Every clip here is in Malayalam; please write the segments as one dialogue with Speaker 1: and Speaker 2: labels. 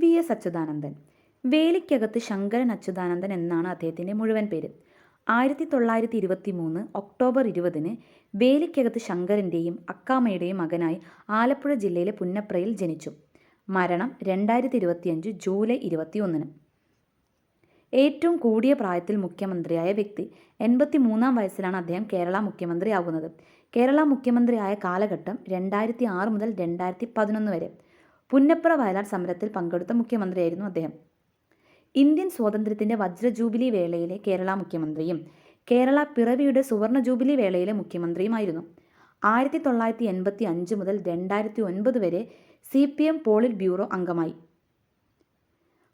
Speaker 1: വി.എസ്. അച്യുതാനന്ദൻ. വേലിക്കകത്ത് ശങ്കരൻ അച്യുതാനന്ദൻ എന്നാണ് അദ്ദേഹത്തിൻ്റെ മുഴുവൻ പേര്. 1923 ഒക്ടോബർ 20 വേലിക്കകത്ത് ശങ്കരൻ്റെയും അക്കാമ്മയുടെയും മകനായി ആലപ്പുഴ ജില്ലയിലെ പുന്നപ്രയിൽ ജനിച്ചു. മരണം 2025 ജൂലൈ 21. ഏറ്റവും കൂടിയ പ്രായത്തിൽ മുഖ്യമന്ത്രിയായ വ്യക്തി. 83 വയസ്സിലാണ് അദ്ദേഹം കേരള മുഖ്യമന്ത്രിയാകുന്നത്. കേരള മുഖ്യമന്ത്രിയായ കാലഘട്ടം 2006 മുതൽ 2011 വരെ. പുന്നപ്ര വയലാർ സമരത്തിൽ പങ്കെടുത്ത മുഖ്യമന്ത്രിയായിരുന്നു അദ്ദേഹം. ഇന്ത്യൻ സ്വാതന്ത്ര്യത്തിൻ്റെ വജ്രജൂബിലി വേളയിലെ കേരള മുഖ്യമന്ത്രിയും കേരള പിറവിയുടെ സുവർണ ജൂബിലി വേളയിലെ മുഖ്യമന്ത്രിയുമായിരുന്നു. 1985 മുതൽ 2009 വരെ CPM പോളിറ്റ് ബ്യൂറോ അംഗമായി.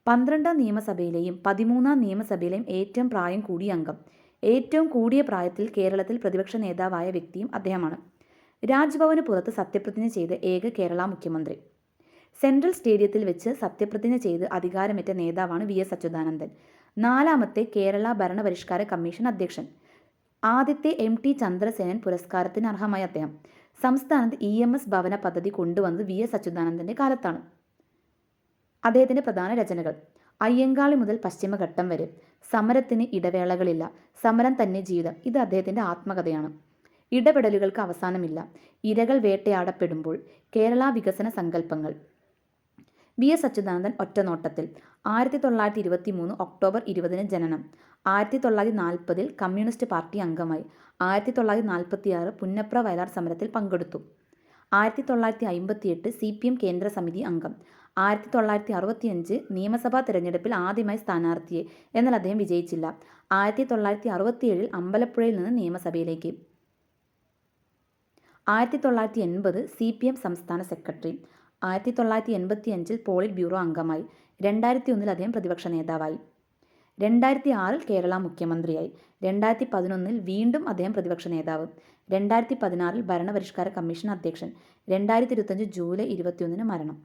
Speaker 1: 12ാം നിയമസഭയിലെയും 13ാം നിയമസഭയിലെയും ഏറ്റവും പ്രായം കൂടിയ അംഗം. ഏറ്റവും കൂടിയ പ്രായത്തിൽ കേരളത്തിൽ പ്രതിപക്ഷ നേതാവായ വ്യക്തിയും അദ്ദേഹമാണ്. രാജ്ഭവന് പുറത്ത് സത്യപ്രതിജ്ഞ ചെയ്ത ഏക കേരള മുഖ്യമന്ത്രി. സെൻട്രൽ സ്റ്റേഡിയത്തിൽ വെച്ച് സത്യപ്രതിജ്ഞ ചെയ്ത് അധികാരമേറ്റ നേതാവാണ് വി.എസ്. അച്യുതാനന്ദൻ. 4ാമത്തെ കേരള ഭരണപരിഷ്കാര കമ്മീഷൻ അധ്യക്ഷൻ. ആദ്യത്തെ M.T. ചന്ദ്രസേനൻ പുരസ്കാരത്തിന് അർഹമായ അദ്ദേഹം. സംസ്ഥാനത്ത് EMS ഭവന പദ്ധതി കൊണ്ടുവന്നത് വി.എസ്. അച്യുതാനന്ദൻ്റെ കാലത്താണ്. അദ്ദേഹത്തിൻ്റെ പ്രധാന രചനകൾ: അയ്യങ്കാളി മുതൽ പശ്ചിമഘട്ടം വരെ, സമരത്തിന് ഇടവേളകളില്ല, സമരം തന്നെ ജീവിതം. ഇത് അദ്ദേഹത്തിൻ്റെ ആത്മകഥയാണ്. ഇടപെടലുകൾക്ക് അവസാനമില്ല, ഇരകൾ വേട്ടയാടപ്പെടുമ്പോൾ, കേരള വികസന സങ്കല്പങ്ങൾ. വി.എസ്. അച്യുതാനന്ദൻ ഒറ്റനോട്ടത്തിൽ. 1923 ഒക്ടോബർ 20 ജനനം. 1940 കമ്മ്യൂണിസ്റ്റ് പാർട്ടി അംഗമായി. 1946 പുന്നപ്ര വയലാർ സമരത്തിൽ പങ്കെടുത്തു. 1958 CPM കേന്ദ്ര സമിതി അംഗം. 1965 നിയമസഭാ തെരഞ്ഞെടുപ്പിൽ ആദ്യമായി സ്ഥാനാർത്ഥിയെ, എന്നാൽ അദ്ദേഹം വിജയിച്ചില്ല. 1967 അമ്പലപ്പുഴയിൽ നിന്ന് നിയമസഭയിലേക്ക്. 1980 CPM സംസ്ഥാന സെക്രട്ടറി. 1985 പോളിറ്റ് ബ്യൂറോ അംഗമായി. 2001 അദ്ദേഹം പ്രതിപക്ഷ നേതാവായി. 2006 കേരള മുഖ്യമന്ത്രിയായി. 2011 വീണ്ടും അദ്ദേഹം പ്രതിപക്ഷ നേതാവ്. 2016 ഭരണപരിഷ്കാര കമ്മീഷൻ അധ്യക്ഷൻ. 2025 ജൂലൈ 21 മരണം.